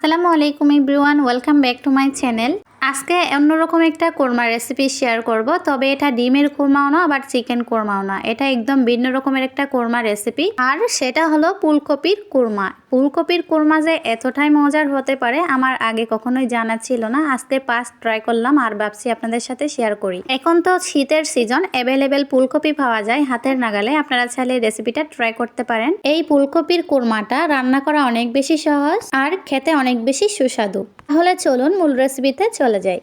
আসসালামু আলাইকুম everyone, welcome back to my channel. আজকে অন্যরকম একটা কোরমার রেসিপি শেয়ার করব। তবে এটা ডিমের কোরমাও না, আবার চিকেন কোরমাও না, এটা একদম ভিন্ন রকমের একটা কোরমা রেসিপি। আর সেটা হলো ফুলকপির কোরমা। ফুলকপির কোরমা যে এতটাই মজার হতে পারে আমার আগে কখনোই জানা ছিল না। আজকে ফার্স্ট ট্রাই করলাম আর ভাবছি আপনাদের সাথে শেয়ার করি। এখন তো শীতের সিজন, অ্যাভেলেবেল ফুলকপি পাওয়া যায় হাতের নাগালে। আপনারা চাইলে রেসিপিটা ট্রাই করতে পারেন। এই ফুলকপির কোরমাটা রান্না করা অনেক বেশি সহজ আর খেতে অনেক বেশি সুস্বাদু। তাহলে চলুন মূল রেসিপিতে চলে যাই।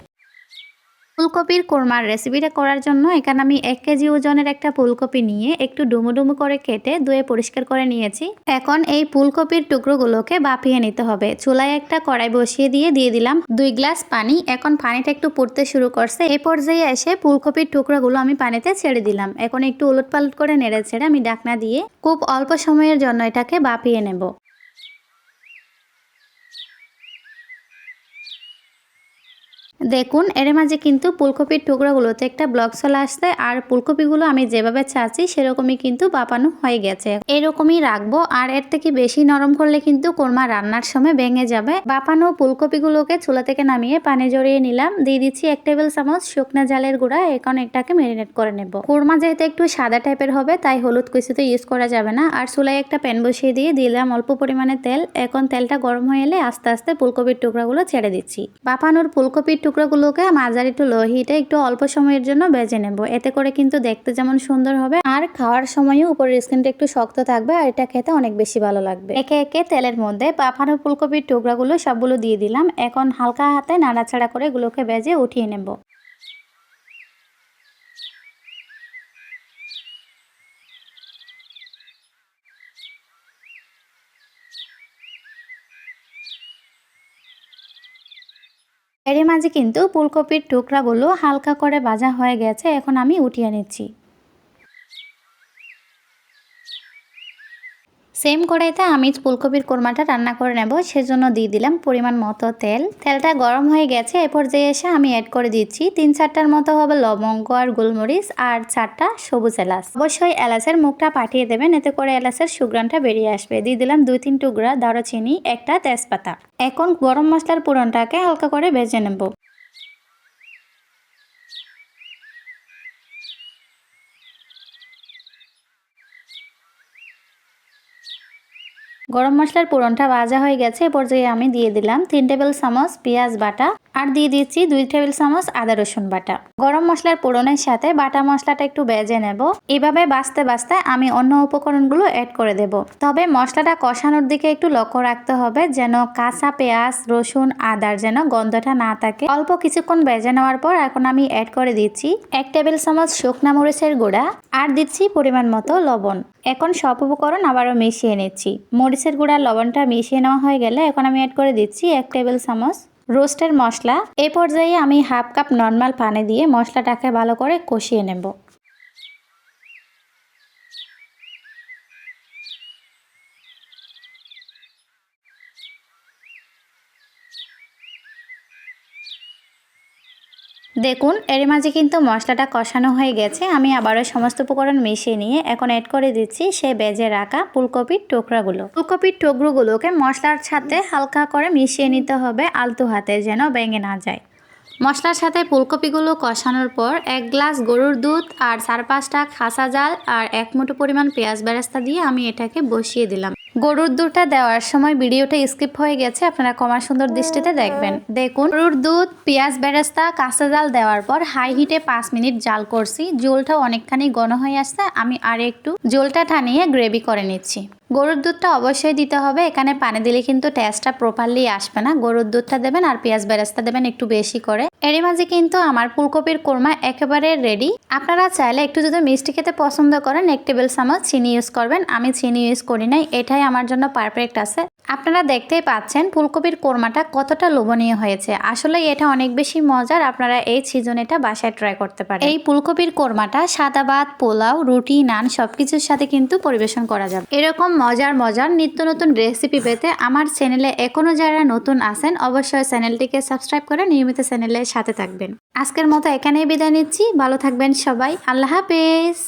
ফুলকপির কোরমার রেসিপিটা করার জন্য এখানে আমি 1 কেজি ওজনের একটা ফুলকপি নিয়ে একটু ডুমো ডুমো করে কেটে ধুয়ে পরিষ্কার করে নিয়েছি। এখন এই ফুলকপির টুকরোগুলোকে বাপিয়ে নিতে হবে। চুলায় একটা কড়াই বসিয়ে দিয়ে দিলাম 2 গ্লাস পানি। এখন পানিটা একটু ফুটতে শুরু করছে। এই পর্যায়ে এসে ফুলকপির টুকরোগুলো আমি পানিতে ছেড়ে দিলাম। এখন একটু উলটপালট করে নেড়ে ছেড়ে আমি ঢাকনা দিয়ে খুব অল্প সময়ের জন্য এটাকে বাপিয়ে নেব। দেখুন এর মাঝে কিন্তু ফুলকপির টুকরোগুলোতে একটা ব্লক চলে আসছে আর ফুলকপিগুলো আমি যেভাবে চাচ্ছি সেরকমই কিন্তু বাপানো হয়ে গেছে। এরকমই রাখবো, আর এর থেকে বেশি নরম করলে কিন্তু কোরমা রান্নার সময় ভেঙে যাবে। বাপানো ফুলকপিগুলোকে চুলা থেকে নামিয়ে পানি জড়িয়ে নিলাম। দিয়ে দিচ্ছি 1 টেবিল চামচ শুকনো ঝালের গুঁড়া। এখন এটাকে ম্যারিনেট করে নেব। কোরমা যেহেতু একটু সাদা টাইপের হবে তাই হলুদ কিছুতে ইউজ করা যাবে না। আর চুলায় একটা প্যান বসিয়ে দিয়ে দিলাম অল্প পরিমাণে তেল। এখন তেলটা গরম হয়ে এলে আস্তে আস্তে ফুলকপির টুকরাগুলো ছেড়ে দিচ্ছি। বাপানোর ফুলকপির টুকরোগুলোকে মাঝারি টু লো হিটে একটু অল্প সময়ের জন্য ভেজে নেব। এতে করে কিন্তু দেখতে যেমন সুন্দর হবে আর খাওয়ার সময়ও উপরের স্কিনটা একটু শক্ত থাকবে আর এটা খেতে অনেক বেশি ভালো লাগবে। একে একে তেলের মধ্যে বাপানো ফুলকপির টুকরাগুলো সবগুলো দিয়ে দিলাম। এখন হালকা হাতে নাড়াচাড়া করে এগুলোকে ভেজে উঠিয়ে নেব। এর মাঝে কিন্তু ফুলকপির টুকরাগুলো হালকা করে ভাজা হয়ে গেছে। এখন আমি উঠিয়ে নিচ্ছি। সেম কড়াইতে আমি ফুলকপির কোরমাটা রান্না করে নেব, সেজন্য দিয়ে দিলাম পরিমাণ মতো তেল। তেলটা গরম হয়ে গেছে। এ পর্যায়ে এসে আমি অ্যাড করে দিচ্ছি 3-4টার মতো হবে লবঙ্গ আর গোলমরিচ আর 4টা সবুজ এলাচ। অবশ্যই এলাচের মুখটা পাঠিয়ে দেবেন, এতে করে এলাচের সুঘ্রাণটা বেরিয়ে আসবে। দিয়ে দিলাম 2-3 টুকরা দারুচিনি, একটা তেজপাতা। এখন গরম মশলার পুরনটাকে হালকা করে ভেজে নেব। গরম মশলার পুরনটা ভাজা হয়ে গেছে। এ পর্যায়ে আমি দিয়ে দিলাম 3 টেবিল চামচ পেঁয়াজ বাটা আর দিয়ে দিচ্ছি 2 টেবিল চামচ আদা রসুন বাটা। গরম মশলার পুরনের সাথে বাটা মশলাটা একটু ভেজে নেব। এভাবে বাছতে বাছতে আমি অন্য উপকরণগুলো অ্যাড করে দেব। তবে মশলাটা কষানোর দিকে একটু লক্ষ্য রাখতে হবে যেন কাঁচা পেঁয়াজ রসুন আদার যেন গন্ধটা না থাকে। অল্প কিছুক্ষণ ভেজে নেওয়ার পর এখন আমি অ্যাড করে দিচ্ছি 1 টেবিল চামচ শুকনা মরিচের গুঁড়া আর দিচ্ছি পরিমাণ মতো লবণ। এখন সব উপকরণ আবারও মিশিয়ে নিচ্ছি। মরিচের গুঁড়া লবণটা মিশিয়ে নেওয়া হয়ে গেলে এখন আমি অ্যাড করে দিচ্ছি 1 টেবিল চামচ রোস্টের মশলা। এই পর্যায়ে আমি হাফ কাপ নর্মাল পানি দিয়ে মশলাটাকে ভালো করে কষিয়ে নেব। দেখুন এর মাঝে কিন্তু মশলাটা কষানো হয়ে গেছে। আমি আবারও সমস্ত উপকরণ মিশিয়ে নিয়ে এখন অ্যাড করে দিচ্ছি সে ভেজে রাখা ফুলকপির টুকরাগুলো। ফুলকপির টুকরোগুলোকে মশলার সাথে হালকা করে মিশিয়ে নিতে হবে আলতো হাতে, যেন ভেঙে না যায়। মশলার সাথে ফুলকপিগুলো কষানোর পর 1 গ্লাস গরুর দুধ আর 4-5টা খাসা জাল আর 1 মুঠো পরিমাণ পেঁয়াজ বেরেস্তা দিয়ে আমি এটাকে বসিয়ে দিলাম। গরুর দুধটা দেওয়ার সময় ভিডিওটা স্কিপ হয়ে গেছে, আপনারা কমা সুন্দর দৃষ্টিতে দেখবেন। দেখুন গরুর দুধ পেঁয়াজ বেরেস্তা কাঁচা জাল দেওয়ার পর হাই হিটে 5 মিনিট জাল করছি। ঝোলটা অনেকখানি ঘন হয়ে আসছে। আমি আর একটু ঝোলটা টানিয়ে গ্রেভি করে নিচ্ছি। গরুর দুধটা অবশ্যই দিতে হবে, এখানে পানি দিলে কিন্তু টেস্টটা প্রপারলি আসবে না। গরুর দুধটা দেবেন আর পেঁয়াজ বেরেস্তা দেবেন একটু বেশি করে। এর মাঝে কিন্তু আমার ফুলকপির কোরমা একেবারে রেডি। আপনারা চাইলে একটু যদি মিষ্টি খেতে পছন্দ করেন 1 টেবিল চামচ চিনি ইউজ করবেন। আমি চিনি ইউজ করি নাই, এটাই আমার জন্য পারফেক্ট আছে। আপনারা দেখতেই পাচ্ছেন ফুলকপির কোরমাটা কতটা লোভনীয় হয়েছে। আসলে এটা অনেক বেশি মজার। আপনারা এই সিজনে এটা বাসায় ট্রাই করতে পারেন। এই ফুলকপির কোরমাটা সাদা ভাত, পোলাও, রুটি, নান সবকিছুর সাথে কিন্তু পরিবেশন করা যাবে। এরকম মজার নিত্য নতুন রেসিপি পেতে আমার চ্যানেলে এখনো যারা নতুন আছেন অবশ্যই চ্যানেলটিকে সাবস্ক্রাইব করে নিয়মিত চ্যানেলের সাথে থাকবেন। আজকের মতো এখানেই বিদায় নিচ্ছি। ভালো থাকবেন সবাই। আল্লাহ হাফেজ।